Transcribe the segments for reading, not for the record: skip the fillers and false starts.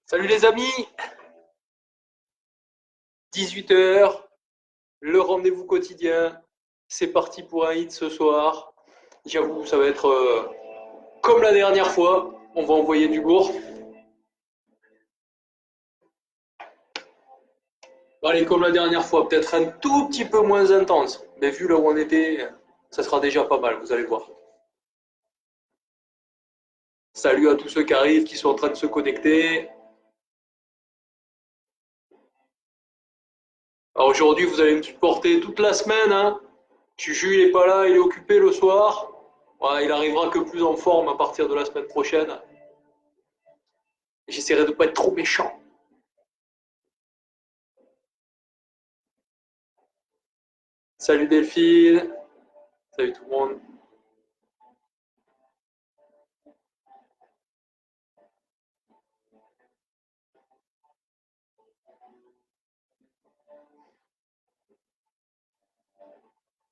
Salut les amis, 18 h, le rendez-vous quotidien. C'est parti pour un hit ce soir. J'avoue, ça va être comme la dernière fois. On va envoyer du lourd. Allez, comme la dernière fois, peut-être un tout petit peu moins intense. Mais vu là où on était, ça sera déjà pas mal, vous allez voir. Salut à tous ceux qui arrivent, qui sont en train de se connecter. Alors aujourd'hui, vous allez me supporter toute la semaine, hein. Juju, il est pas là, il est occupé le soir. Ouais, il arrivera que plus en forme à partir de la semaine prochaine. J'essaierai de pas être trop méchant. Salut Delphine. Salut tout le monde.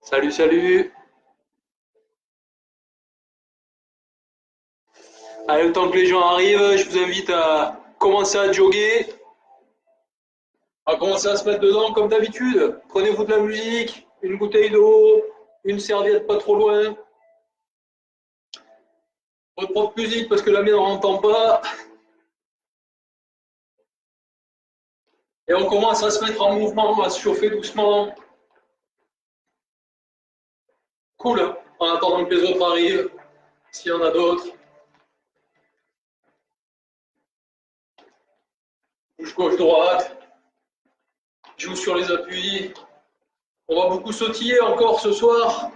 Salut, salut. Allez, le temps que les gens arrivent, je vous invite à commencer à jogger, à commencer à se mettre dedans comme d'habitude. Prenez-vous de la musique, une bouteille d'eau, une serviette pas trop loin. Votre propre musique parce que la mienne on n'entend pas. Et on commence à se mettre en mouvement, à se chauffer doucement. Cool, hein, en attendant que les autres arrivent, s'il y en a d'autres. Bouge gauche-droite, joue sur les appuis. On va beaucoup sautiller encore ce soir.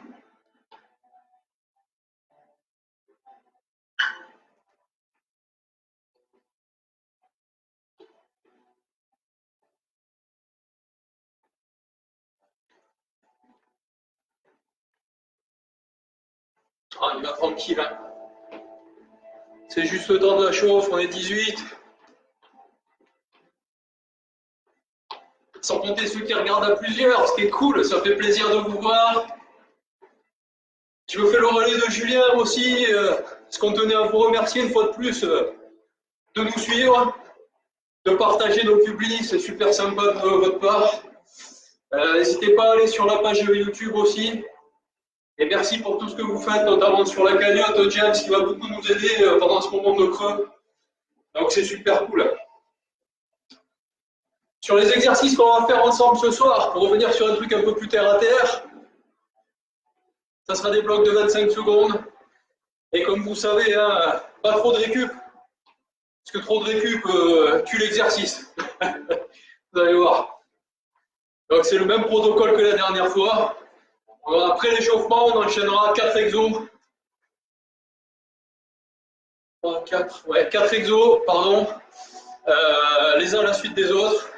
Ah, il va tranquille, hein. C'est juste le temps de la chauffe, on est 18. Sans compter ceux qui regardent à plusieurs, ce qui est cool, ça fait plaisir de vous voir. Je me fais le relais de Julien aussi, parce qu'on tenait à vous remercier une fois de plus de nous suivre, de partager nos publics, c'est super sympa de votre part. N'hésitez pas à aller sur la page YouTube aussi. Et merci pour tout ce que vous faites, notamment sur la cagnotte, James, qui va beaucoup nous aider pendant ce moment de creux. Donc c'est super cool. Sur les exercices qu'on va faire ensemble ce soir, pour revenir sur un truc un peu plus terre à terre, ça sera des blocs de 25 secondes. Et comme vous savez, hein, pas trop de récup, parce que trop de récup tue l'exercice. Vous allez voir. Donc c'est le même protocole que la dernière fois. Alors, après l'échauffement, on enchaînera 4 exos. 4 exos, pardon. Les uns à la suite des autres.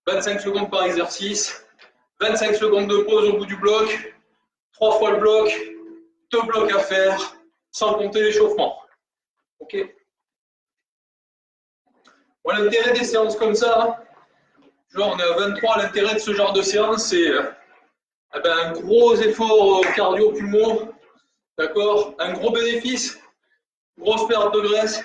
25 secondes par exercice. 25 secondes de pause au bout du bloc. 3 fois le bloc. 2 blocs à faire, sans compter l'échauffement. Ok. Bon, l'intérêt des séances comme ça, genre on est à 23, l'intérêt de ce genre de séance, c'est un gros effort cardio-pulmon, d'accord, un gros bénéfice, grosse perte de graisse,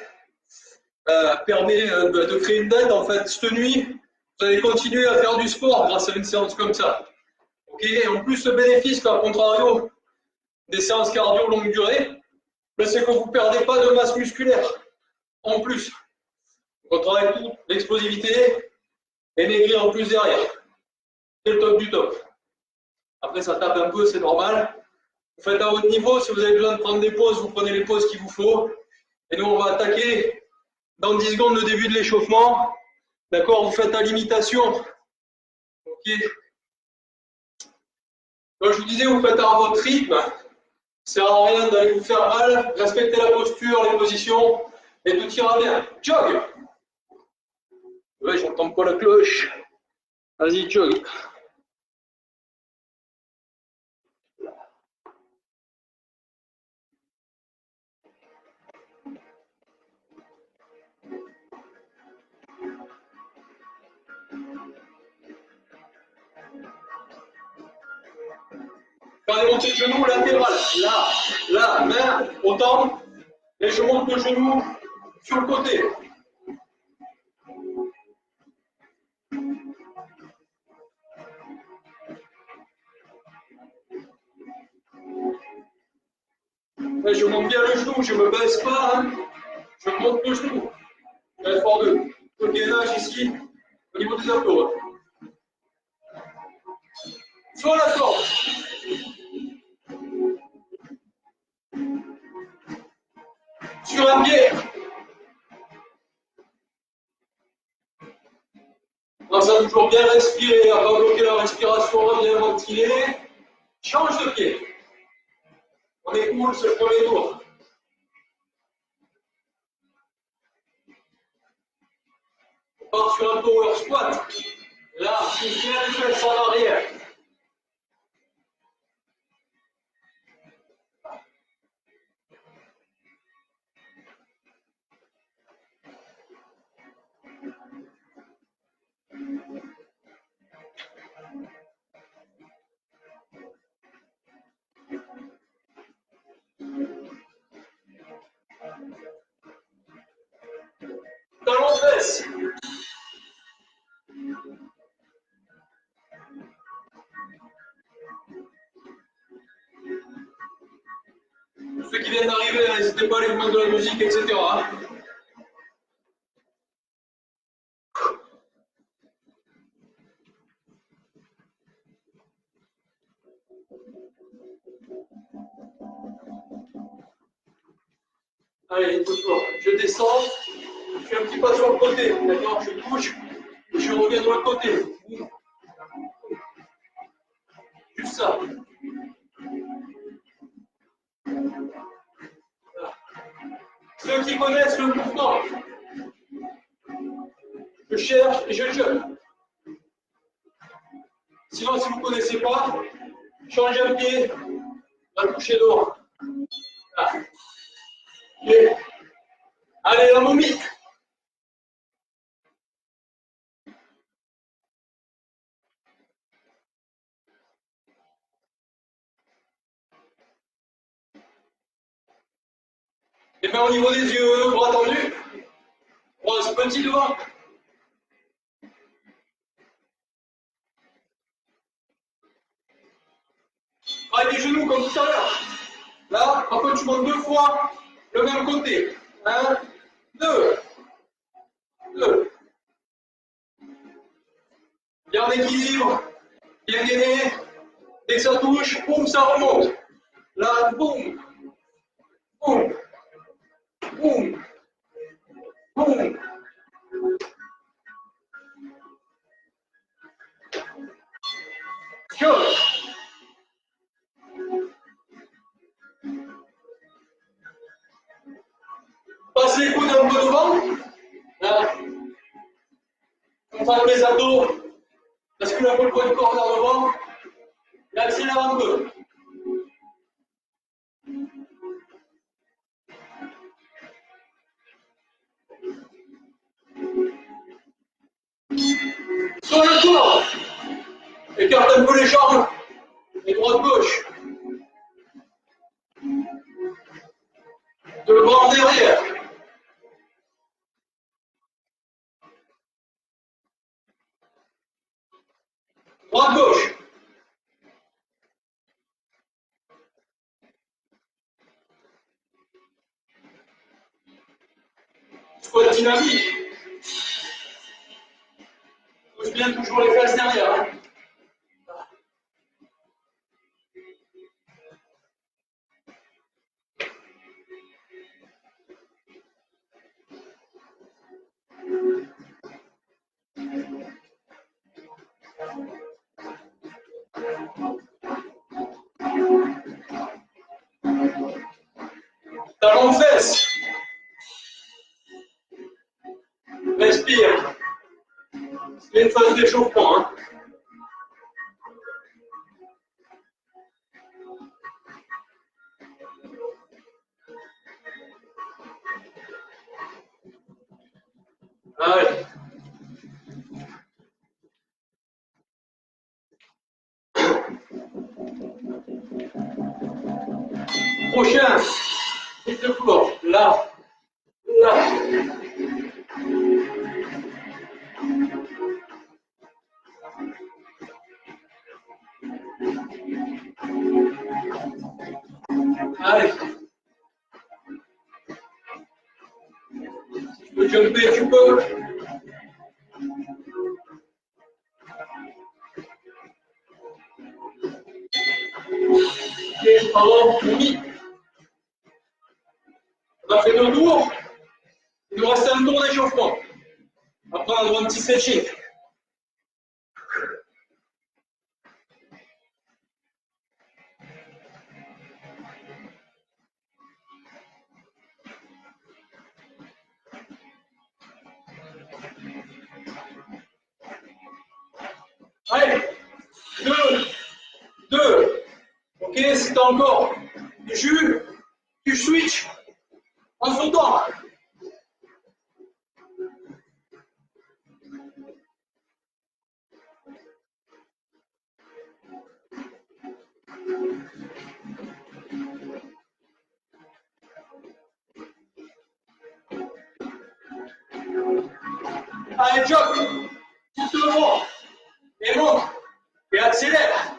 permet de créer une dette. En fait, cette nuit, vous allez continuer à faire du sport grâce à une séance comme ça. Ok. Et en plus, ce bénéfice, à contrario des séances cardio longue durée, c'est que vous ne perdez pas de masse musculaire. En plus, on travaille tout, l'explosivité, et maigrir en plus derrière. C'est le top du top. Après, ça tape un peu, c'est normal. Vous faites à votre niveau. Si vous avez besoin de prendre des pauses, vous prenez les pauses qu'il vous faut. Et nous, on va attaquer dans 10 secondes le début de l'échauffement. D'accord. Vous faites à l'imitation. Ok. Donc, je vous disais, vous faites à votre rythme. Ça ne sert à rien d'aller vous faire mal. Respectez la posture, les positions, et tout ira bien. Jog. Ouais, j'entends pas la cloche. Vas-y, jog. Faire des montées de genoux latérales. Là, main au temple. Et je monte le genou Sur le côté. Là, je monte bien le genou, je ne me baisse pas. Hein. Je monte le genou. Je vais faire de gainage ici, au niveau des abdos. Sur la corde. Sur un pied. On va toujours bien respirer, on va bloquer la respiration, bien ventiler. Change de pied. On écoule ce premier tour. On part sur un power squat. Là, je tiens les fesses en arrière. Talon de fesses. Ceux qui viennent d'arriver, n'hésitez pas à aller mettre de la musique, etc. Allez, toujours. Je descends, je fais un petit pas sur le côté, d'accord? Je touche, et je reviens de l'autre côté. Juste ça. Voilà. Ceux qui connaissent le mouvement, je cherche et je jette. Sinon, si vous ne connaissez pas, changez un pied, va toucher l'autre. Voilà. Okay. Allez, la momie. Les mains au niveau des yeux, bras tendus. Brosse petit devant. Travaille les genoux comme tout à l'heure. Là, après tu montes 2 fois le même côté. 1, 2, 2. Bien en équilibre, bien gainé. Dès que ça touche, boum, ça remonte. Là, boum, boum, boum, boum. Go. Passe les coudes un peu devant. Là. Contracte les abdos. Bascule un peu le poids du corps vers devant. Et accélère un peu. Sur le corps. Écarte un peu les jambes. Et droite-gauche. De le bras en derrière. Droite-gauche. Squat dynamique. Pousse bien toujours les fesses derrière. Hein. Talon de fesses. Respire. C'est une phase d'échauffement. Hein. Allez. Prochain. Hit de floor. Là. Là. Allez. Si tu peux jumper, tu peux. Ok, bravo, Mimi. On a fait 2 tours. Il nous reste un tour d'échauffement. Après, on a droit à un petit stretching. Allez, 2. Ok, si t'as encore du jus, tu switch en son temps. Allez, jump, tout le monde, et monte, et accélère,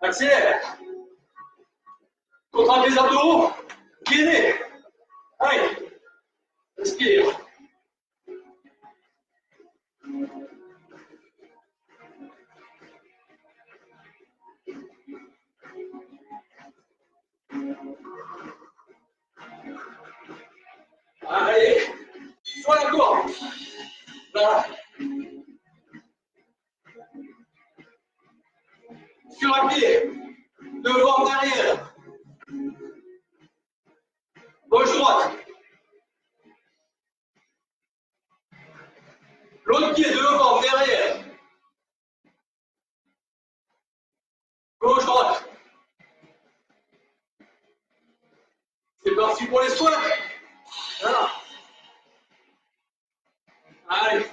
accélère. Contracte les abdos, gainez. Allez, respire. Allez, sur la corde. Là. Sur un pied, devant, derrière. Gauche, droite. L'autre pied, devant, derrière. Gauche, droite. C'est parti pour les squats. Voilà. Allez.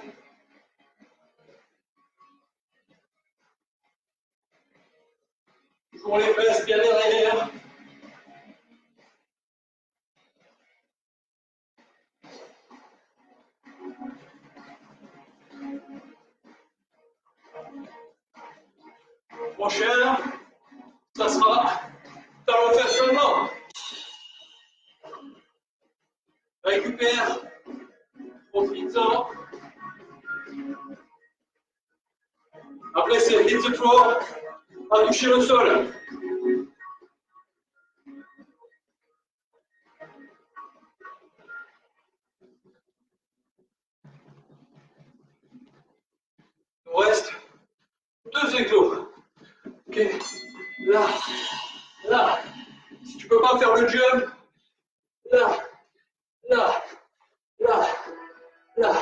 Toujours les fesses bien derrière. Prochaine, ça sera talon fesses seulement. Récupère. Profite-en. Après, c'est hit the floor. À toucher le sol. Il nous reste 2 éclos. Ok. Là. Là. Si tu ne peux pas faire le jump, là. Là. Là. Là.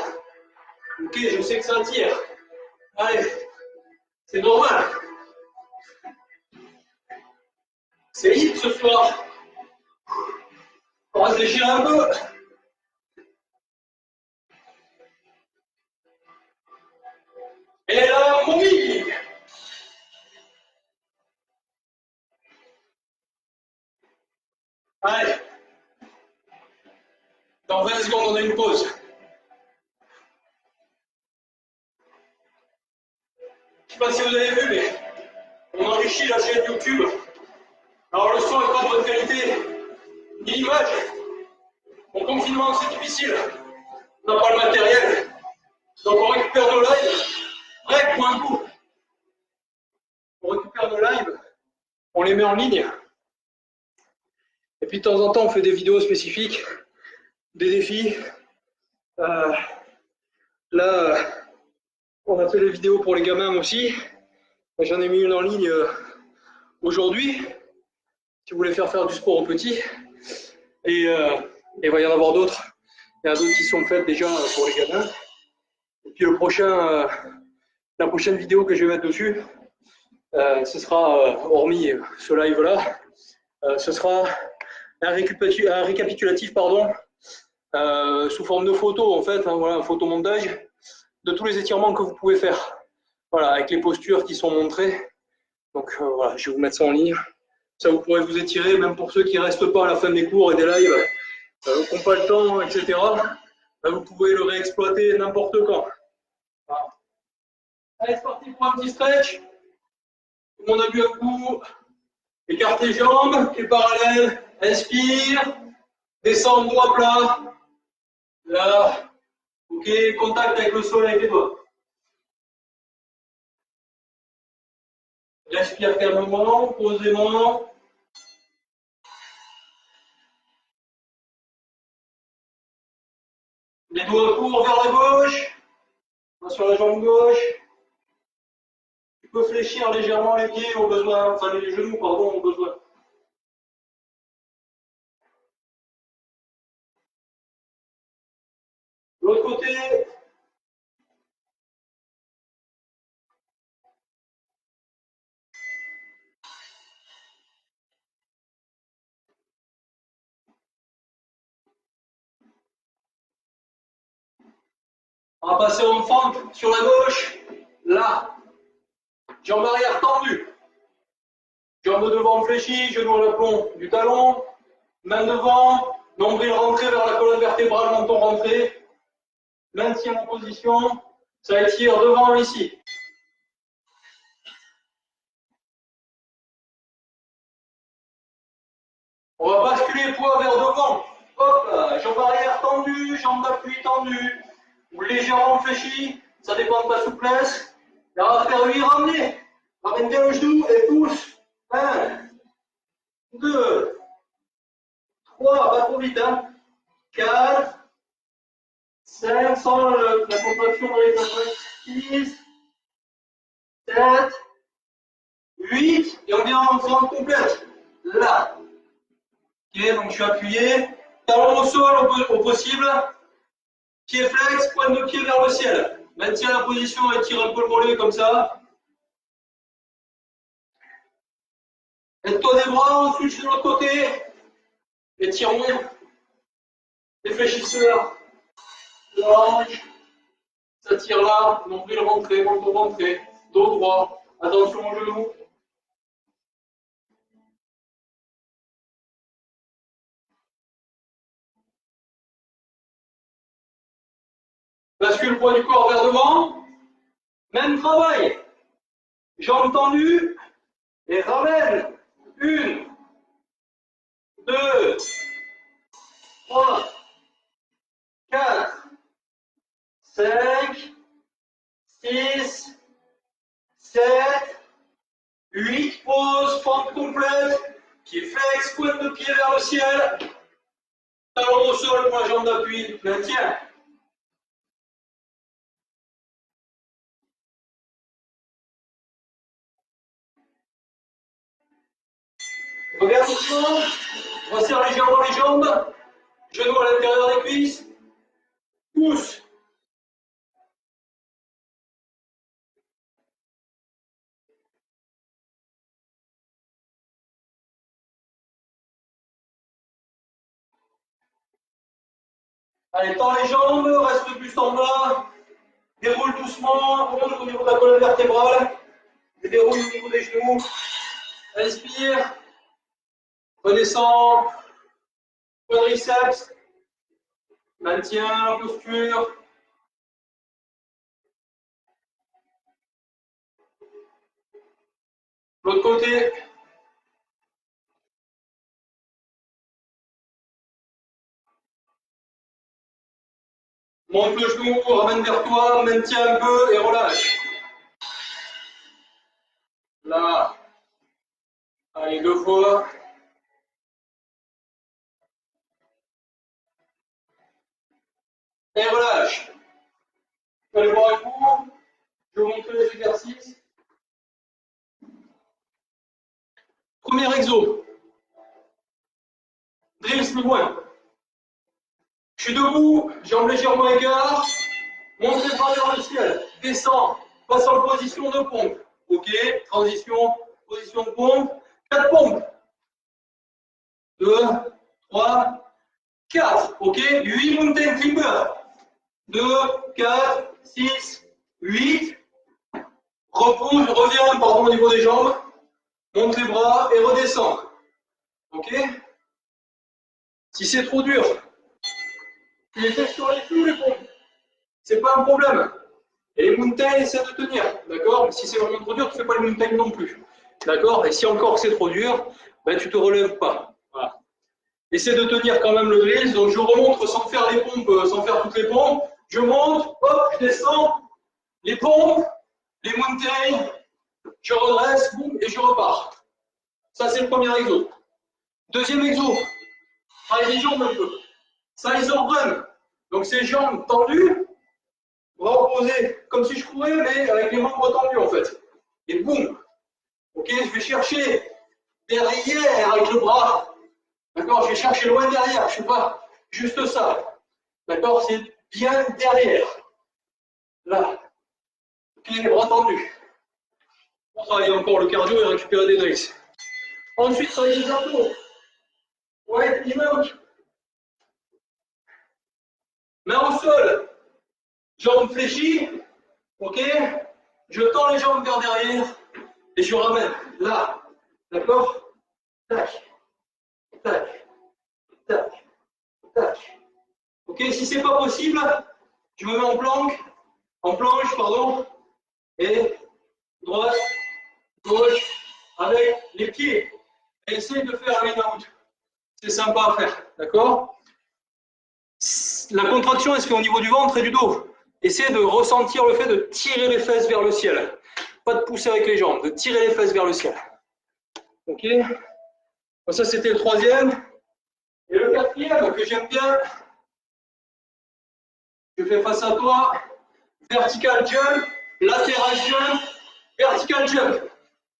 Ok, je sais que ça tire. Allez. C'est normal. C'est hit ce soir. On va réfléchir un peu. Et là, momie. Allez. Dans 20 secondes, on a une pause. Je ne sais pas si vous avez vu, mais on enrichit la chaîne YouTube. Alors le son n'est pas de bonne qualité, ni l'image. En confinement, c'est difficile. On n'a pas le matériel. Donc on récupère nos lives. Break pour un coup. On récupère nos lives. On les met en ligne. Et puis de temps en temps, on fait des vidéos spécifiques, des défis. Là, on a fait des vidéos pour les gamins aussi. J'en ai mis une en ligne aujourd'hui, si vous voulez faire du sport aux petits. Et il va y en avoir d'autres. Il y en a d'autres qui sont faites déjà pour les gamins. Et puis la prochaine vidéo que je vais mettre dessus, ce sera, hormis ce live-là, ce sera un récapitulatif pardon, sous forme de photos en fait, hein, voilà, un photomontage de tous les étirements que vous pouvez faire. Voilà, avec les postures qui sont montrées. Donc voilà, je vais vous mettre ça en ligne. Ça, vous pourrez vous étirer, même pour ceux qui ne restent pas à la fin des cours et des lives, qui n'ont pas le temps, etc. Là, vous pouvez le réexploiter n'importe quand. Voilà. Allez, c'est parti pour un petit stretch. Tout le monde a bu un coup. Écartez les jambes, pieds parallèles. Inspire. Descends doigt plat. Là. Ok, contact avec le sol avec les doigts. Respire calmement, posément. Les doigts courts vers la gauche. Sur la jambe gauche. Tu peux fléchir légèrement les pieds au besoin, enfin les genoux, pardon, au besoin. De l'autre côté. On va passer en fente sur la gauche. Là. Jambe arrière tendue. Jambe devant fléchie, genou à l'aplomb du talon. Main devant, nombril rentré vers la colonne vertébrale, menton rentré. Maintien en position. Ça étire devant ici. On va basculer le poids vers devant. Hop là, jambe arrière tendue, jambe d'appui tendue. Ou légèrement fléchie, ça dépend de ta souplesse. Et on va faire 8 ramener. Ramène bien le genou et pousse. 1, 2, 3, pas trop vite, hein. 4, 5, sans la contraction dans les appuis. 6, 7, 8, et on vient en forme complète. Là. Ok, donc je suis appuyé. Talon au sol au possible. Pied flex, pointe de pied vers le ciel. Maintiens la position et tire un peu le mollet comme ça. Aide-toi des bras, on switch de l'autre côté. Étirons. Réfléchisseur. Large. Ça tire là. Nombril rentré, menton rentré. Dos droit. Attention au genou. Bascule le poids du corps vers devant. Même travail. Jambes tendues. Et ramène. 1, 2, 3, 4, 5, 6, 7, 8, pause, fente complète, pied flex, pointe de pied vers le ciel, talon au sol pour la jambe d'appui, maintien. Regarde doucement, resserre légèrement les jambes, genoux à l'intérieur des cuisses, pousse. Allez, tends les jambes, reste le buste en bas, déroule doucement, remonte au niveau de la colonne vertébrale, et déroule au niveau des genoux. Inspire, redescend, quadriceps, maintient la posture. L'autre côté. Monte le genou, ramène vers toi, maintiens un peu et relâche. Là. Allez, 2 fois. Et relâche. Je vais aller voir avec vous. Je vais vous montrer les exercices. Premier exo. Drill plus loin. Je suis debout, jambes légèrement égarées. Monte les bras vers le ciel. Descends. Passe en position de pompe. Ok. Transition. Position de pompe. 4 pompes. 2, 3, 4. Ok. 8 mountain climbers. 2, 4, 6, 8. Repose, reviens au niveau des jambes. Monte les bras et redescends. Ok. Si c'est trop dur, tu les fais sur les coups, les pompes. C'est pas un problème. Et les mountains, essaie de tenir. D'accord. Si c'est vraiment trop dur, tu ne fais pas les mountains non plus. D'accord. Et si encore c'est trop dur, ben, tu ne te relèves pas. Voilà. Essaie de tenir quand même le grise. Donc je remonte sans faire les pompes, sans faire toutes les pompes. Je monte, hop, je descends, les pompes, les mountains, je redresse, boum, et je repars. Ça, c'est le premier exo. Deuxième exo, travaille les jambes un peu. Side run. Donc c'est jambes tendues, bras opposés, comme si je courais, mais avec les membres tendus en fait. Et boum. Ok, je vais chercher derrière avec le bras. D'accord, je vais chercher loin derrière, je ne sais pas, juste ça. D'accord, c'est bien derrière. Là. Ok, les bras tendus. On travaille encore le cardio et récupérer des graisses. Ensuite, travailler les abdos. Ouais, image. Main au sol. Jambes fléchies. Ok. Je tends les jambes vers derrière et je ramène. Là. D'accord. Tac. Tac. Tac. Tac. Ok, si c'est pas possible, je me mets en planche, pardon, et droite, gauche, avec les pieds. Et essaye de faire un in-out. C'est sympa à faire, d'accord? La contraction, elle se fait au niveau du ventre et du dos. Essayez de ressentir le fait de tirer les fesses vers le ciel. Pas de pousser avec les jambes, de tirer les fesses vers le ciel. Ok? Donc ça, c'était le troisième. Et le quatrième, que j'aime bien, je fais face à toi, vertical jump, latéral jump, vertical jump.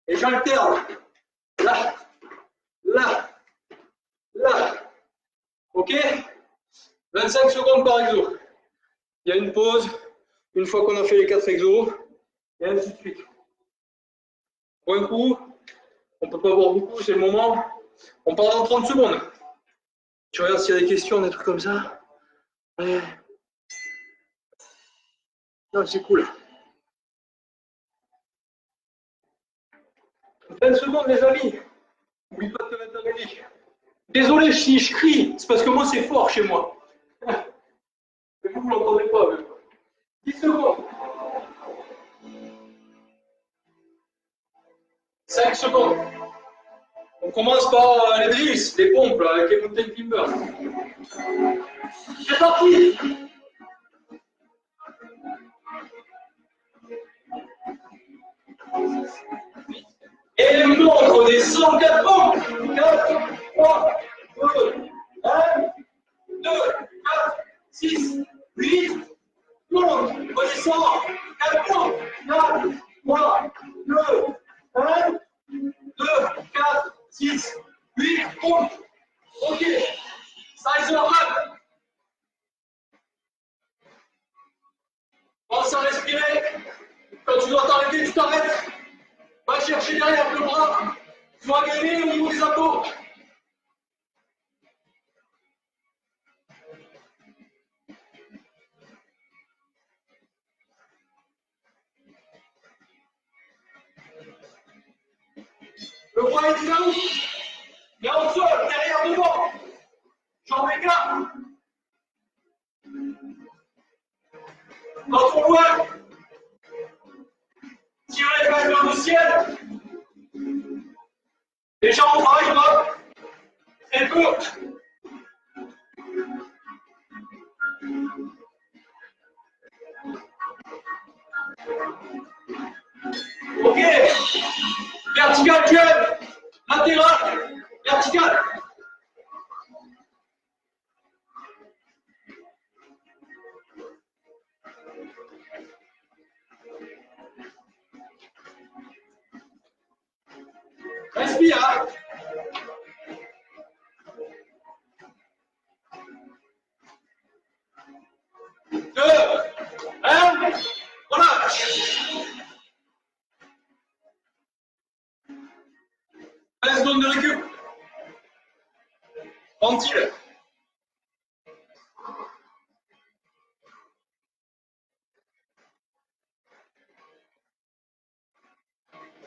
Et j'alterne. Là, là, là. Ok? 25 secondes par exo. Il y a une pause, une fois qu'on a fait les 4 exos, et ainsi de suite. Pour un coup, on ne peut pas voir beaucoup, c'est le moment. On part dans 30 secondes. Tu regardes s'il y a des questions, des trucs comme ça. Ouais. Non, c'est cool. 20 secondes, les amis. N'oublie pas de te mettre la musique. Désolé si je crie, c'est parce que moi, c'est fort chez moi. Mais vous ne l'entendez pas, même. 10 secondes. 5 secondes. On commence par les drills, les pompes, là, avec les mountain climbers. C'est parti! Et le nombre des 104 pompes. 4, 3, 2, 1, 2, 4, 6, 8, 12, redescend, 4 pompes, 4, 3, 2, 1, 2, 4, 6, 8 pompes. Ok, size run. Pense à respirer. Quand tu dois t'arrêter, tu t'arrêtes. Va chercher derrière le bras. Tu vas gagner au niveau des abdos. Le bras est là où? Là au sol, derrière devant. Jambes écartes. Dans ton loin. Tire les fesses vers le ciel. Les jambes travaillent pas. Très peu. Ok. Vertical jump. Latéral. Vertical. Respire. 2, 1, relâche. 20 secondes de récup. Ventile.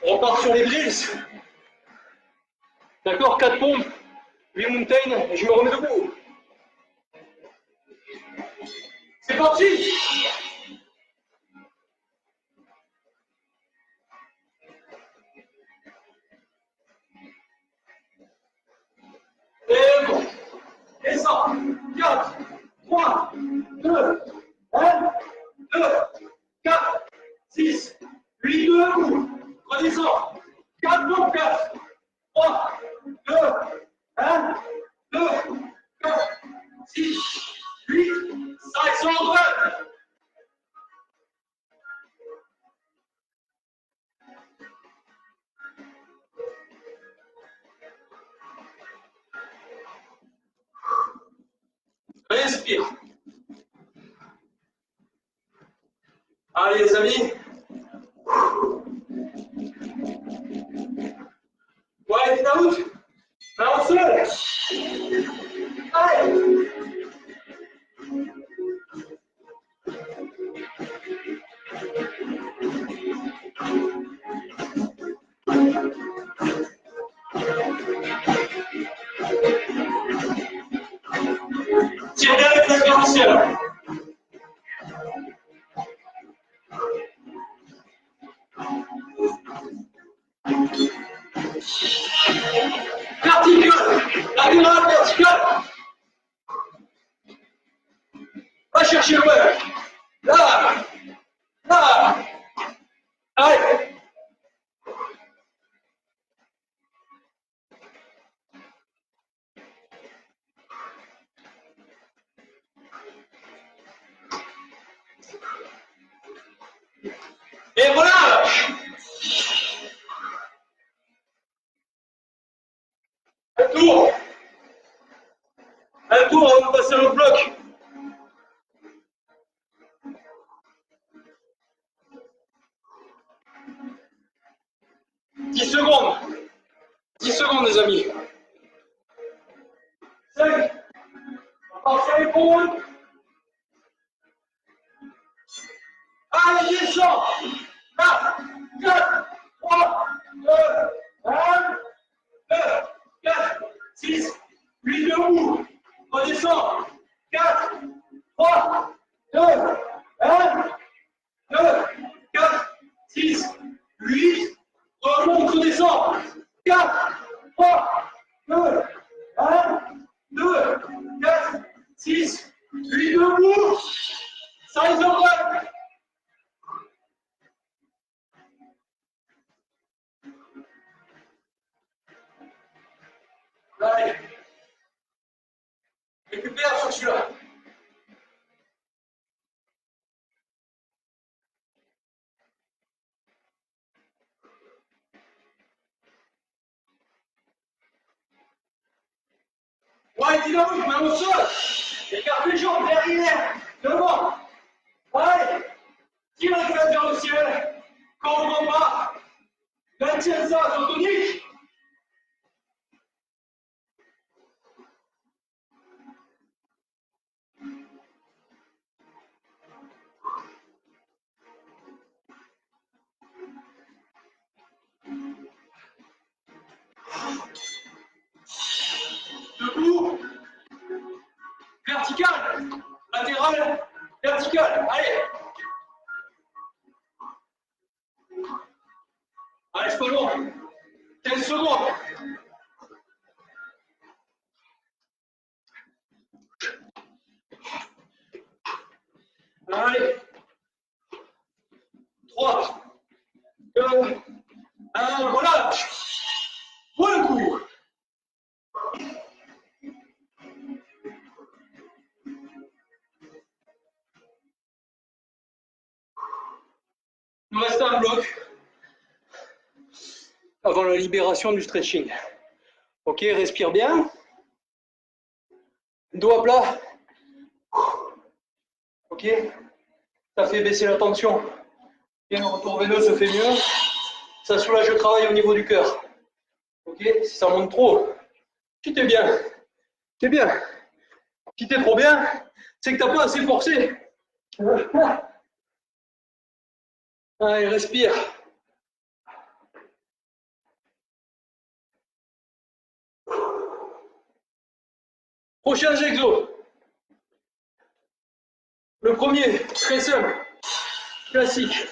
On repart sur les drills. D'accord, 4 pompes, 8 mountains, et je me remets debout. C'est parti! Et bon. Respire. Allez les amis. Ouais, out. Main au sol. Allez. Tire bien les plaques dans le ciel. Vertical, latéral, vertical. Va chercher le web. Là, là. Allez. Et voilà. Un tour. Un tour avant de passer au bloc. Dix secondes. 10 secondes, les amis. 5. On part sur l'épaule. Allez, descend. 4, 4, 3, 2, 1, 2, 4, 6, 8 debout. Redescend. 4, 3, 2, 1, 2, 4, 6, 8. Remonte, redescend. 4, 3, 2, 1, 2, 4, 6, 8 debout. Size of one. Allez. Récupère sur celui-là. Ouais, dynamique, main au sol. Écarte les jambes derrière, devant. Allez, tire la tête vers le ciel. Quand on va pas, maintiens ça, c'est tonique. Debout. Vertical. Latéral. Vertical. Allez. Allez, c'est pas long. 15 secondes. Allez. 3, 2, 1, relâche. Bon coup. Il nous reste un bloc avant la libération du stretching. Ok, respire bien. Dos à plat. Ok, ça fait baisser la tension. Bien, le retour veineux se fait mieux. Ça soulage le travail au niveau du cœur. Ok, si ça monte trop, si t'es bien, t'es bien. Si t'es trop bien, c'est que t'as pas assez forcé. Allez, respire. Prochains exos. Le premier, très simple, classique.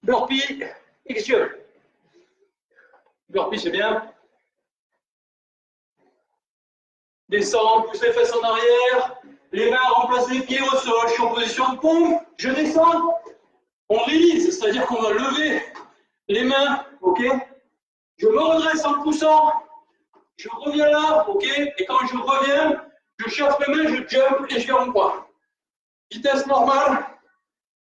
Burpee, ixion. Burpee, c'est bien. Descends, pousse les fesses en arrière. Les mains remplacent les pieds au sol. Je suis en position de pompe. Je descends. On release, c'est-à-dire qu'on va lever les mains. Ok. Je me redresse en poussant. Je reviens là. Ok. Et quand je reviens, je chauffe mes mains, je jump et je vais en poids. Vitesse normale,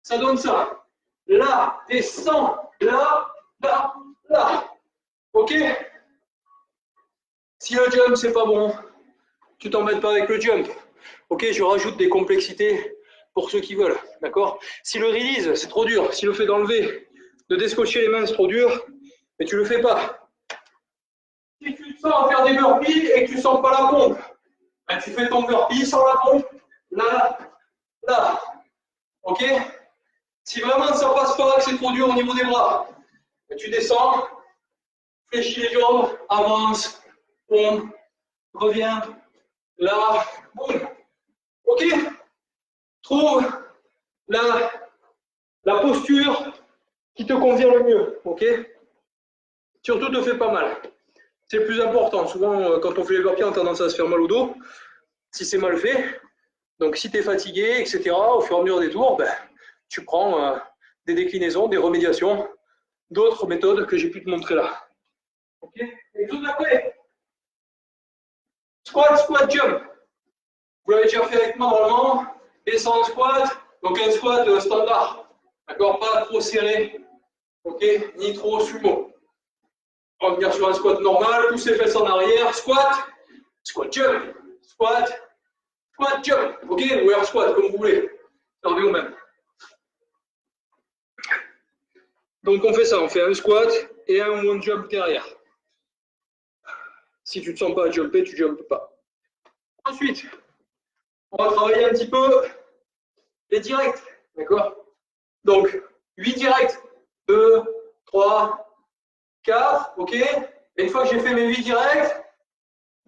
ça donne ça. Là, descends. Là, là, là. Ok. Si le jump, c'est pas bon, tu t'embêtes pas avec le jump. Ok, je rajoute des complexités pour ceux qui veulent, d'accord? Si le release, c'est trop dur, si le fait d'enlever, de descocher les mains, c'est trop dur, mais tu le fais pas. Si tu te sens à faire des burpees et que tu sens pas la pompe, ben tu fais ton burpee sans la pompe, là, là, ok? Si vraiment ça passe pas, que c'est trop dur au niveau des bras, ben tu descends, fléchis les jambes, avance, pompe, reviens, là, boum, ok? Trouve la posture qui te convient le mieux, ok? Surtout, ne fais pas mal. C'est le plus important. Souvent, quand on fait les burpees, on a tendance à se faire mal au dos, si c'est mal fait. Donc, si tu es fatigué, etc., au fur et à mesure des tours, ben, tu prends des déclinaisons, des remédiations, d'autres méthodes que j'ai pu te montrer là. Ok? Et tout d'après. Squat, squat, jump. Vous l'avez déjà fait avec moi normalement. Descend squat. Donc, un squat standard. D'accord? Pas trop serré. Ok? Ni trop sumo. On va venir sur un squat normal, pousse les fesses en arrière, squat, squat jump, squat, squat jump, ok, ou air squat, comme vous voulez, ça revient au même. Donc on fait ça, on fait un squat et un one jump derrière. Si tu ne te sens pas à jumper, tu ne jumpes pas. Ensuite, on va travailler un petit peu les directs, d'accord? Donc, 8 directs, 2, 3, 4, ok? Et une fois que j'ai fait mes 8 directs,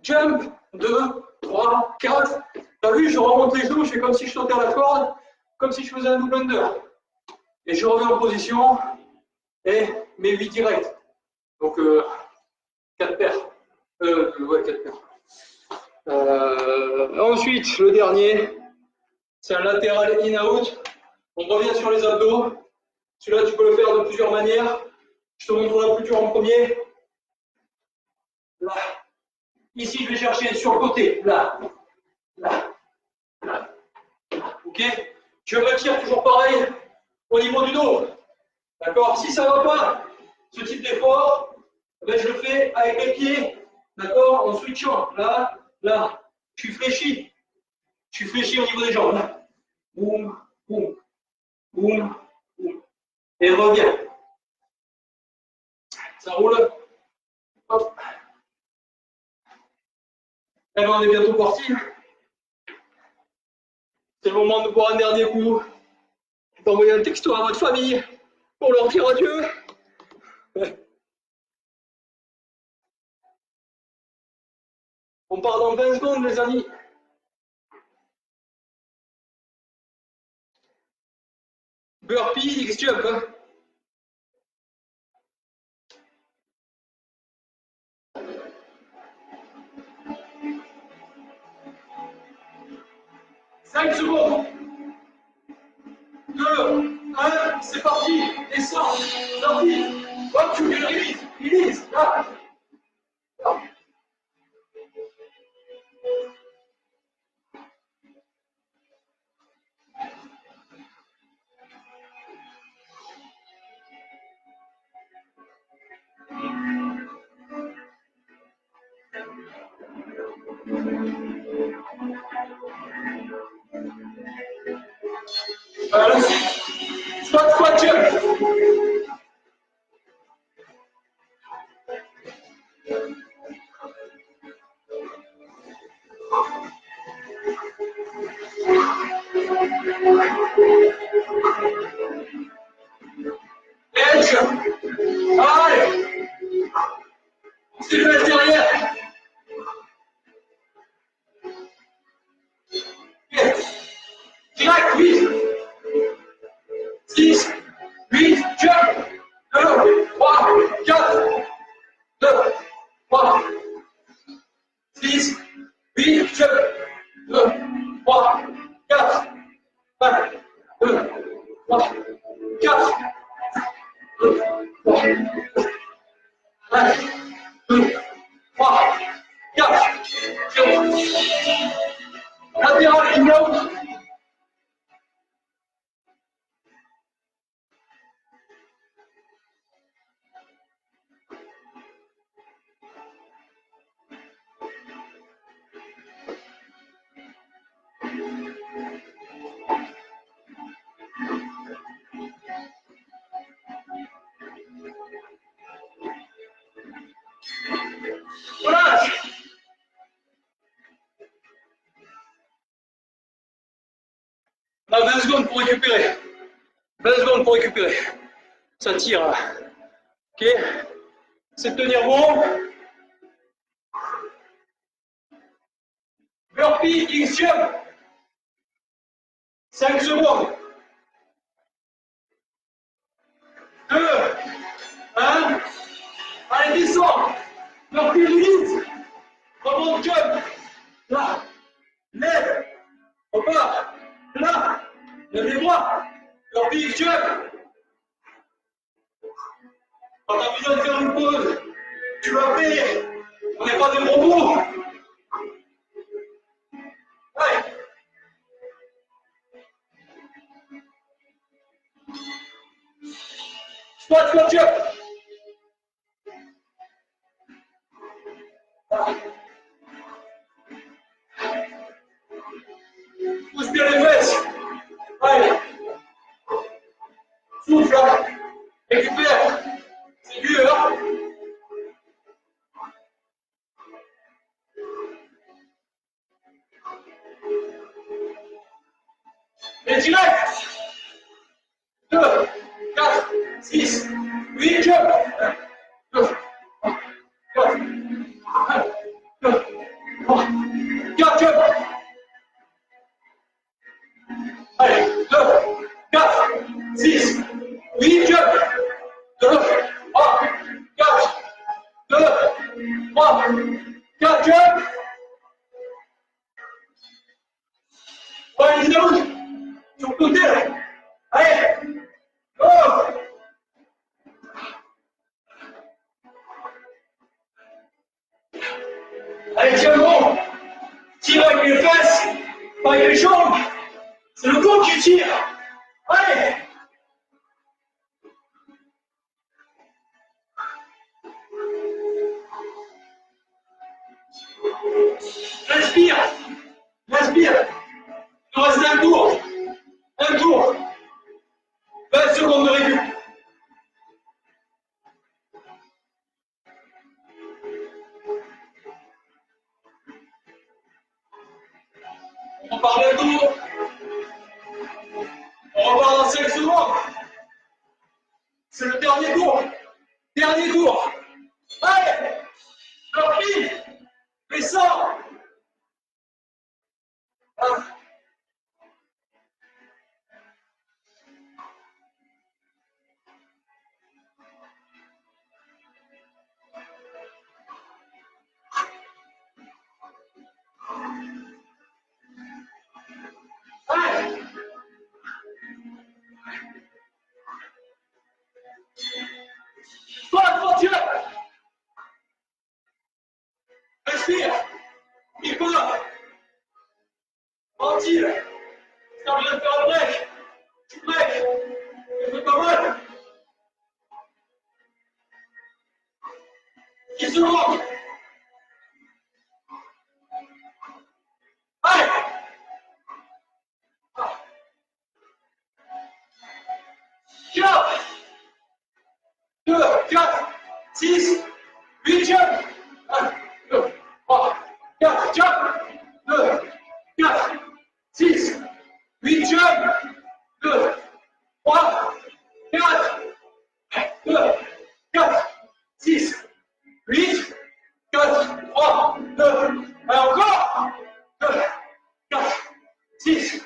jump, 2, 3, 4. T'as vu, je remonte les genoux, je fais comme si je sautais à la corde, comme si je faisais un double under. Et je reviens en position et mes 8 directs. Donc 4 paires. Ouais, 4 paires. Ensuite, le dernier, c'est un latéral in-out. On revient sur les abdos. Celui-là, tu peux le faire de plusieurs manières. Je te montre la plus dure en premier. Là. Ici, je vais chercher sur le côté. Là. Là. Là. Ok? Je retire toujours pareil au niveau du dos. D'accord? Si ça ne va pas, ce type d'effort, ben je le fais avec les pieds. D'accord? En switchant. Là, là. Je suis fléchi. Je suis fléchi au niveau des jambes. Là. Boum, boum, boum, boum. Et reviens. Ça roule. Hop. Et ben on est bientôt parti. C'est le moment de boire un dernier coup. D'envoyer un texto à votre famille pour leur dire adieu. On part dans 20 secondes, les amis. Burpee, X-Jump. Hein. Cinq secondes. 2, 1, c'est parti. Descends. Sorti. Hop, tu fais le release. Release. Là. Là. Voilà. Squat, squat, jump. Et jump. Allez. C'est le derrière. Direct, 8, 6, 8, jump. 2, 3, 4, 2, 3, 6, 8, jump. 2, 3, 4, 5, 2, 3, 4, 2, 3, 5, 2, 3, 4, jump. Latéral in-out. On a 20 secondes pour récupérer. 20 secondes pour récupérer. Ça tire là. Ok. C'est de tenir bon. Burpee, X-jump. 5 secondes. 2, 1. Allez, descends. Burpee, release. Remonte, jump. Là. Lève. Repart. Là. Lève les bras. Burpee, X-jump. Quand tu as besoin de faire une pause, tu vas faire. On n'est pas des robots. Ouais. Squat, squat, jump. Pousse bien les fesses. Allez. Souffle. Récupère. C'est dur. Et direct. 2, 4, 6, 8, jump. 2, 4, 2, 3, 4, jump. Allez, 2, 4, 6, 8, jump. 2, 3, 4, 2, 3, 4, jump. Ouais, dis donc, sur le côté là. Allez, go. Allez, tiens bon. Tire avec les fesses, pas avec les jambes. C'est le dos qui tire. Allez. Respire. Respire. Il nous reste un tour. Un tour. 20 secondes de récup. On repart bientôt. On repart dans 5 secondes. C'est le dernier tour. Dernier tour. Allez. Burpee. Descends. Allez. Squat, voiture. Respire. Il peut. Ventile. Ça vient de faire un break. Tu break. Ça fait pas mal. 10 secondes. Allez. 4, 2, 4, 6, 8, jump. 1, 2, 3, 4, jump. 2, 4, 6, 8, jump. 2, 3, 4, 2, 4, 6, 8, 4, 3, 2, allez encore. 2, 4, 6,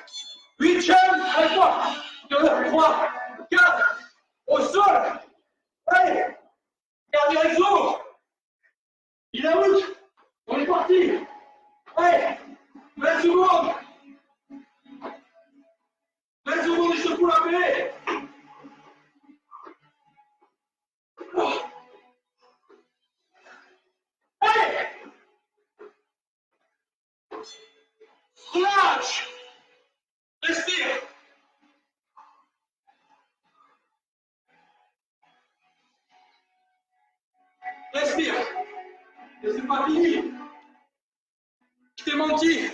8, jump. Allez, 3, 2, 3, 4, au sol. Allez, dernier réseau. Il est out. On est parti. Allez, 20 secondes. 20 secondes, je secoue la paix. Allez. Relâche. Respire. Respire. Et c'est pas fini. Je t'ai menti.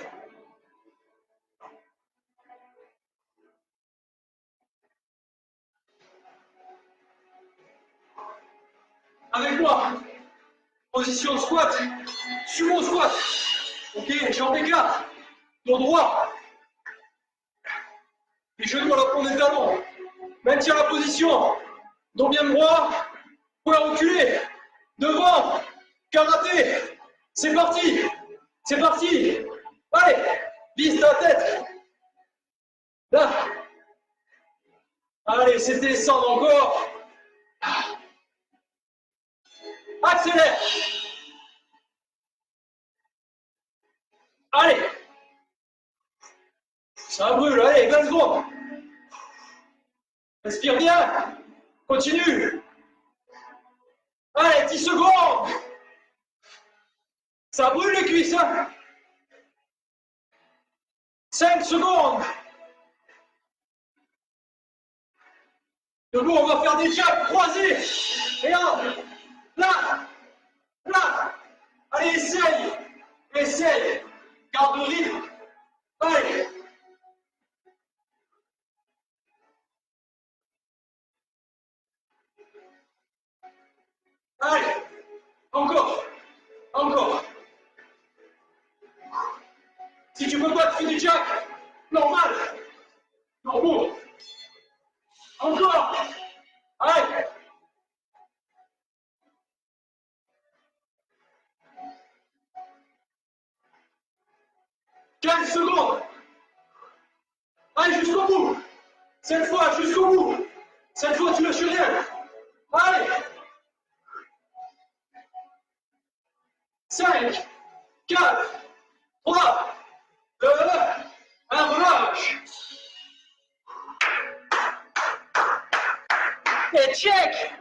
Avec moi. Position squat. Sumo squat. Ok, jambes écartes. Dos droit. Les genoux à la pointe des talons. Maintiens la position. Dos bien droit. Poing reculé. Devant. Karaté. C'est parti. C'est parti. Allez. Vise ta tête. Là. Allez, c'est descendre encore. Accélère. Allez. Ça brûle. Allez, 20 secondes. Respire bien. Continue. Allez, 10 secondes. Ça brûle les cuisses. Hein. 5 secondes. Debout, on va faire des jabs croisés. Et un. Là. Là. Allez, essaye. Essaye. Garde le rythme. Allez. Allez. Encore. Encore. Si tu peux pas te faire du jack, normal. Normal. Encore. Allez. « 15 secondes. Allez, jusqu'au bout. Cette fois, jusqu'au bout. Cette fois, tu lâches rien. Allez. 5, 4, 3, 2, 1, relâche. Et check.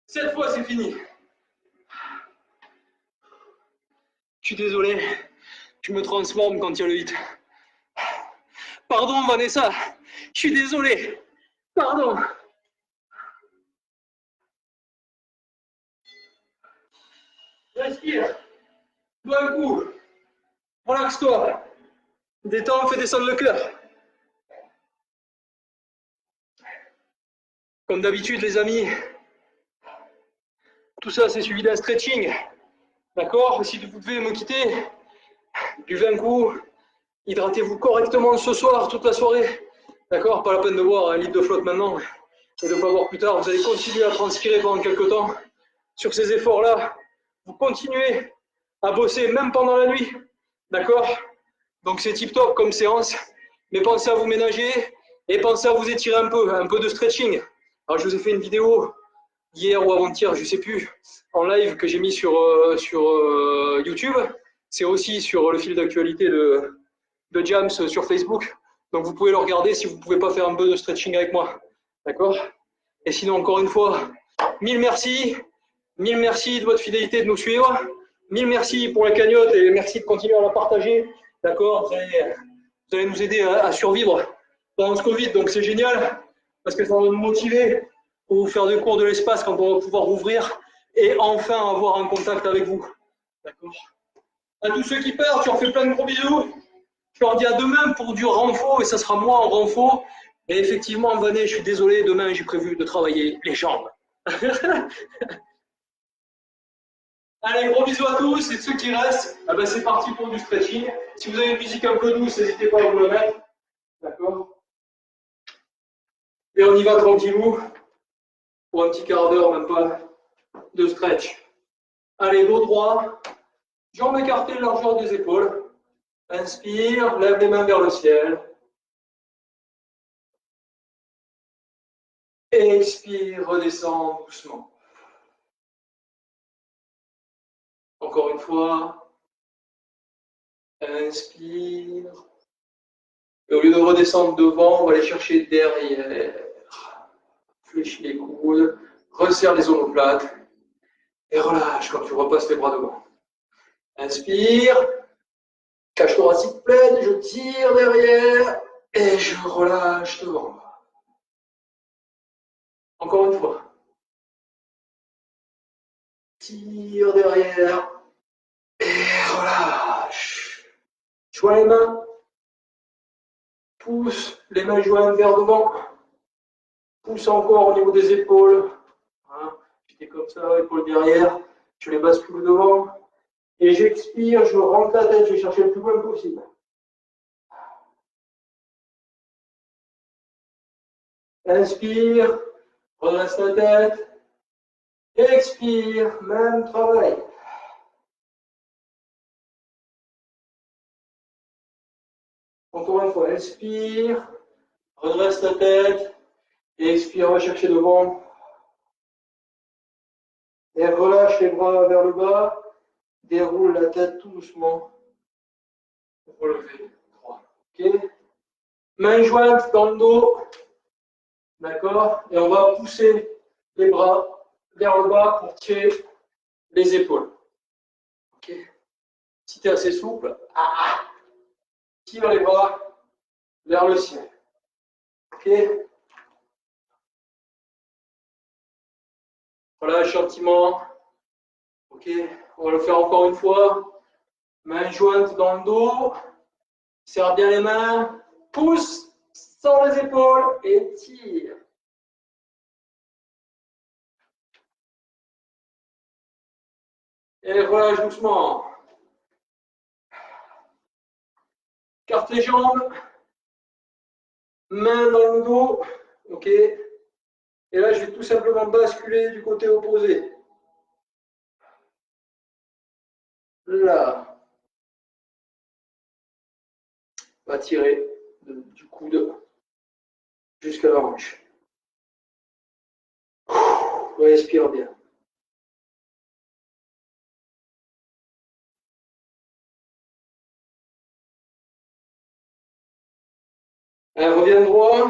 Cette fois, c'est fini. Je suis désolé, je me transforme quand il y a le hit. Pardon Vanessa, je suis désolé. Pardon. Respire. Bois un coup. Relaxe-toi. Détends, fais descendre le cœur. Comme d'habitude les amis, tout ça c'est suivi d'un stretching. D'accord? Si vous devez me quitter, buvez un coup, hydratez-vous correctement ce soir, toute la soirée. D'accord? Pas la peine de boire un litre de flotte maintenant et de ne pas boire plus tard. Vous allez continuer à transpirer pendant quelques temps. Sur ces efforts-là, vous continuez à bosser même pendant la nuit. D'accord? Donc c'est tip top comme séance. Mais pensez à vous ménager et pensez à vous étirer un peu de stretching. Alors je vous ai fait une vidéo hier ou avant-hier, je ne sais plus, en live que j'ai mis sur YouTube. C'est aussi sur le fil d'actualité de Jams sur Facebook. Donc vous pouvez le regarder si vous ne pouvez pas faire un peu de stretching avec moi. D'accord? Et sinon, encore une fois, mille merci. Mille merci de votre fidélité de nous suivre. Mille merci pour la cagnotte et merci de continuer à la partager. D'accord? Vous allez nous aider à survivre pendant ce Covid. Donc c'est génial parce que ça va nous motiver pour vous faire des cours de l'espace quand on va pouvoir rouvrir et enfin avoir un contact avec vous. D'accord? À tous ceux qui partent, je leur fais plein de gros bisous. Je leur dis à demain pour du renfort et ça sera moi en renfort. Et effectivement, Vanet, je suis désolé, demain j'ai prévu de travailler les jambes. Allez, gros bisous à tous et ceux qui restent, ah ben c'est parti pour du stretching. Si vous avez une musique un peu douce, n'hésitez pas à vous le mettre. D'accord? Et on y va tranquillou pour un petit quart d'heure, même pas, de stretch. Allez, dos droit, jambes écartées, largeur des épaules. Inspire, lève les mains vers le ciel. Expire, redescends doucement. Encore une fois. Inspire. Et au lieu de redescendre devant, on va aller chercher derrière. Fléchis les coudes, resserre les omoplates et relâche quand tu repasses les bras devant. Inspire, cage thoracique pleine, je tire derrière et je relâche devant. Encore une fois. Tire derrière et relâche. Joins les mains, pousse les mains jointes vers devant. Pousse encore au niveau des épaules. Hein, j'étais comme ça, épaules derrière. Je les bascule devant. Et j'expire, je rentre la tête, je vais chercher le plus loin possible. Inspire, redresse la tête. Expire, même travail. Encore une fois, inspire, redresse la tête. Expire, on va chercher devant. Et relâche les bras vers le bas. Déroule la tête tout doucement. Relever. 3. Ok. Main jointe dans le dos. D'accord. Et on va pousser les bras vers le bas pour tirer les épaules. Ok. Si tu es assez souple, tire les bras vers le ciel. Ok. Relâche gentiment. Ok. On va le faire encore une fois. Main jointe dans le dos. Serre bien les mains. Pousse sans les épaules et tire. Et relâche doucement. Carte les jambes. Main dans le dos. Ok. Et là, je vais tout simplement basculer du côté opposé. Là. On va tirer du coude jusqu'à la hanche. Respire bien. Allez, reviens droit.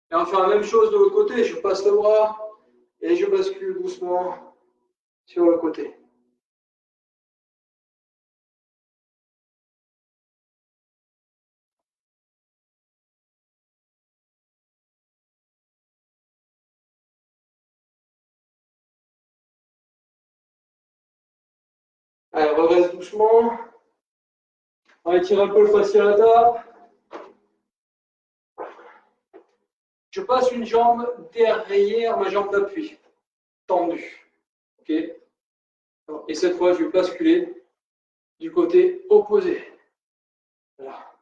Et on va faire la même chose de l'autre côté. Je passe le bras et je bascule doucement sur le côté. Allez, redresse doucement. On va étirer un peu le fasciata. Je passe une jambe derrière ma jambe d'appui, tendue. Ok. Et cette fois, je vais basculer du côté opposé. Voilà.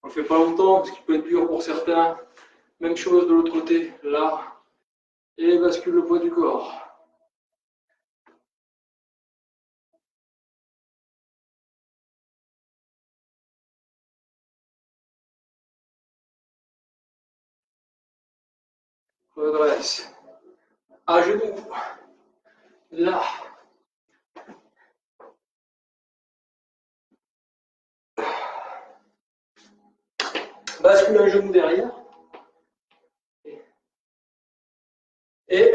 On ne le fait pas longtemps parce qu'il peut être dur pour certains. Même chose de l'autre côté, là. Et bascule le poids du corps. Redresse. À genoux. Là. Bascule un genou derrière. Et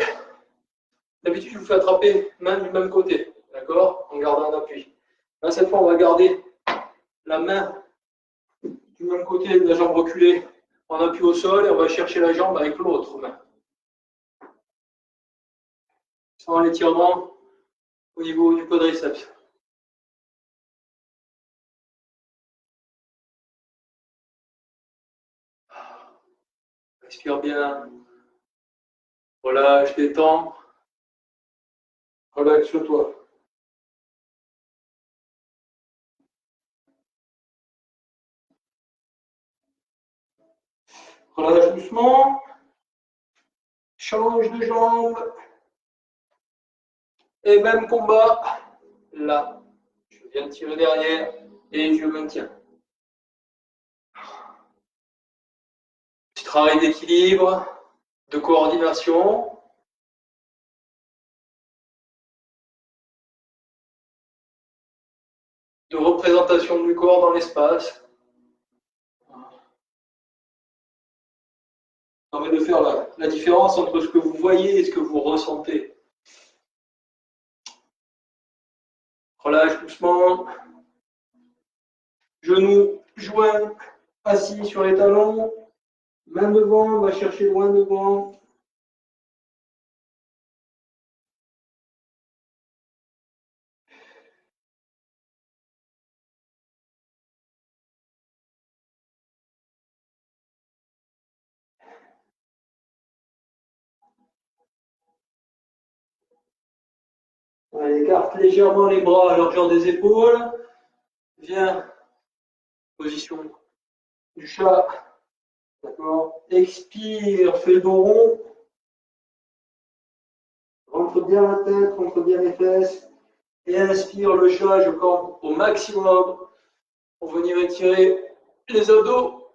d'habitude, je vous fais attraper main du même côté. D'accord? En gardant un appui. Là, cette fois, on va garder la main du même côté de la jambe reculée en appui au sol et on va chercher la jambe avec l'autre main. Sans l'étirement au niveau du quadriceps. Respire bien. Relâche, détends. Relaxe sur toi. Relâche doucement. Change de jambe. Et même combat. Là. Je viens de tirer derrière et je maintiens. Petit travail d'équilibre, de coordination. De représentation du corps dans l'espace. Ça permet de faire la différence entre ce que vous voyez et ce que vous ressentez. Relâche doucement. Genoux joints, assis sur les talons. Main devant, on va chercher loin devant. On écarte légèrement les bras à la largeur des épaules. Viens, position du chat. D'accord. Expire, fais le dos rond. Rentre bien la tête, rentre bien les fesses. Et inspire le chat, je campe au maximum pour venir étirer les abdos.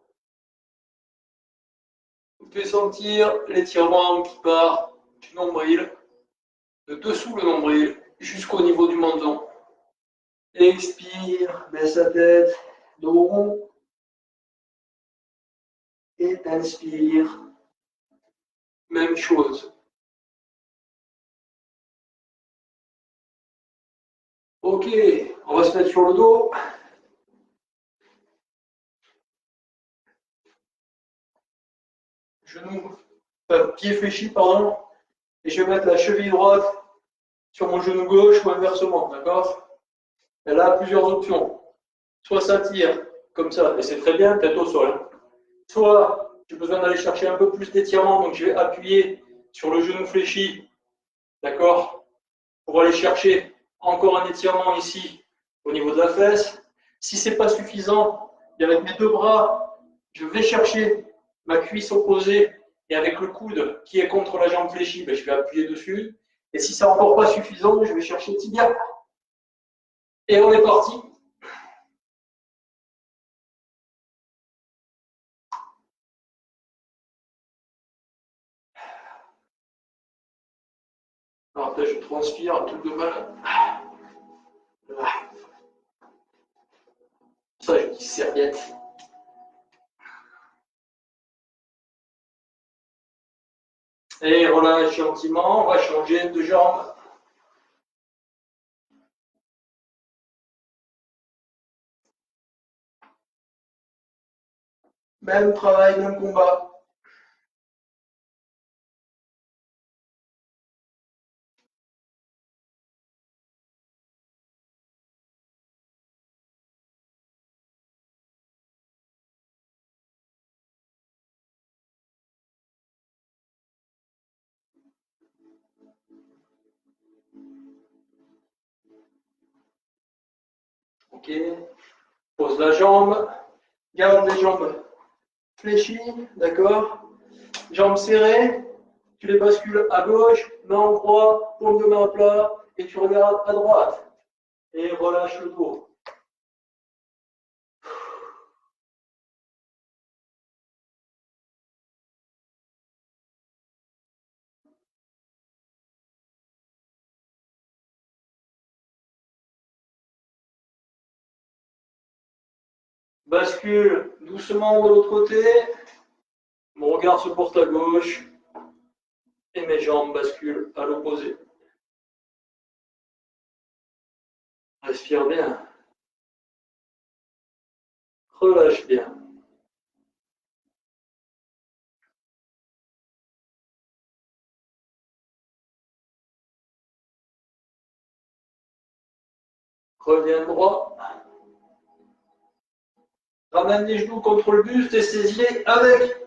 Vous pouvez sentir l'étirement qui part du nombril, de dessous le nombril jusqu'au niveau du menton. Expire, baisse la tête, dos rond. Et inspire, même chose. Ok, on va se mettre sur le dos. Genou, pied fléchi, pardon. Et je vais mettre la cheville droite sur mon genou gauche ou inversement, d'accord? Elle a plusieurs options. Soit ça tire, comme ça, et c'est très bien, tête au sol. Soit j'ai besoin d'aller chercher un peu plus d'étirement, donc je vais appuyer sur le genou fléchi, d'accord? Pour aller chercher encore un étirement ici, au niveau de la fesse. Si ce n'est pas suffisant, et avec mes deux bras, je vais chercher ma cuisse opposée et avec le coude qui est contre la jambe fléchie, je vais appuyer dessus. Et si c'est encore pas suffisant, je vais chercher le tibia. Et on est parti. Alors là, je transpire un truc de mal. Ça, je dis serviette. Et relâche gentiment, on va changer de jambe. Même travail, même combat. Ok. Pose la jambe. Garde les jambes fléchies, d'accord? Jambes serrées. Tu les bascules à gauche, main en croix, paume de main à plat, et tu regardes à droite. Et relâche le dos. Bascule doucement de l'autre côté. Mon regard se porte à gauche. Et mes jambes basculent à l'opposé. Respire bien. Relâche bien. Reviens droit. Ramène les genoux contre le buste et saisis-les avec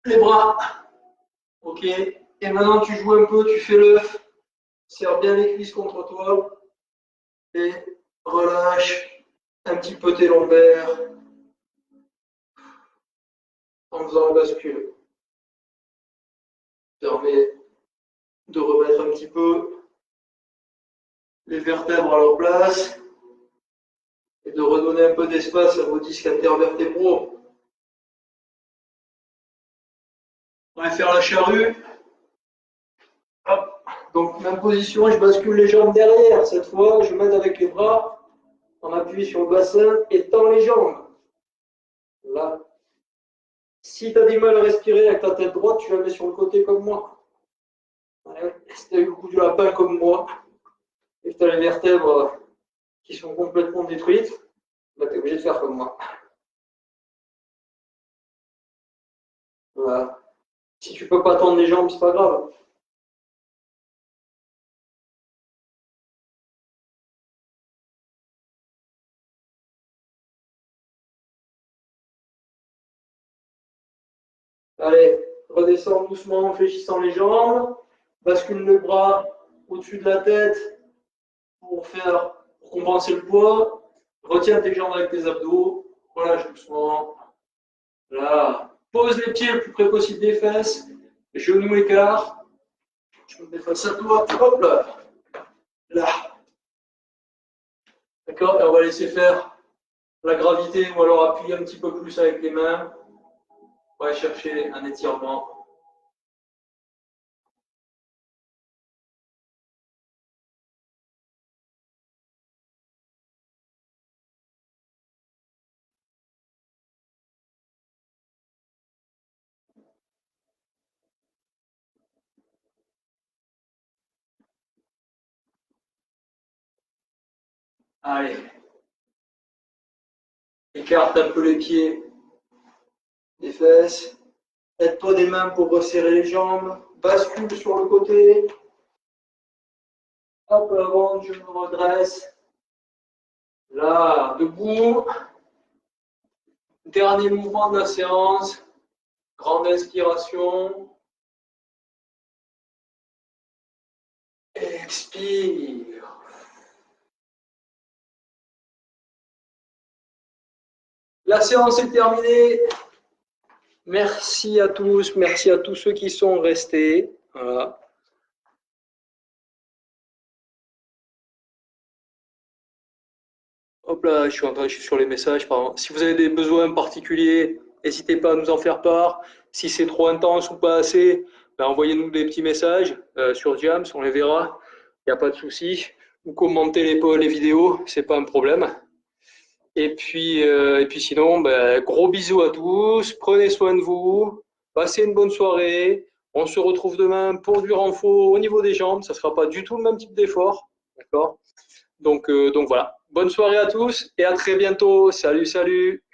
les bras. Ok. Et maintenant, tu joues un peu, tu fais l'œuf. Serre bien les cuisses contre toi. Et relâche un petit peu tes lombaires en faisant la bascule. Permet de remettre un petit peu les vertèbres à leur place et de redonner un peu d'espace à vos disques intervertébraux. On va faire la charrue. Hop. Donc, même position, je bascule les jambes derrière. Cette fois, je m'aide avec les bras en appuyant sur le bassin et tends les jambes. Là. Si tu as du mal à respirer avec ta tête droite, tu la mets sur le côté comme moi. Si tu as eu le coup du lapin comme moi et que tu as les vertèbres qui sont complètement détruites, bah, tu es obligé de faire comme moi. Voilà. Si tu peux pas tendre les jambes, c'est pas grave. Allez, redescends doucement en fléchissant les jambes. Bascule le bras au-dessus de la tête pour compenser le poids. Retiens tes jambes avec tes abdos. Relâche doucement. Là. Pose les pieds le plus près possible des fesses. Genoux écart. Je me mets face à toi. Hop là. Là. D'accord? Et on va laisser faire la gravité ou alors appuyer un petit peu plus avec les mains. On va chercher un étirement. Allez. Écarte un peu les pieds des fesses. Aide-toi des mains pour resserrer les jambes. Bascule sur le côté. Hop, avant, je me redresse. Là, debout. Dernier mouvement de la séance. Grande inspiration. Expire. La séance est terminée. Merci à tous ceux qui sont restés. Voilà. Hop là, je suis sur les messages. Pardon. Si vous avez des besoins particuliers, n'hésitez pas à nous en faire part. Si c'est trop intense ou pas assez, ben envoyez-nous des petits messages sur Jams, on les verra. Il n'y a pas de souci. Ou commentez les vidéos, c'est pas un problème. Et puis sinon, ben, gros bisous à tous. Prenez soin de vous. Passez une bonne soirée. On se retrouve demain pour du renfort au niveau des jambes. Ça ne sera pas du tout le même type d'effort. D'accord ? Donc voilà. Bonne soirée à tous et à très bientôt. Salut, salut.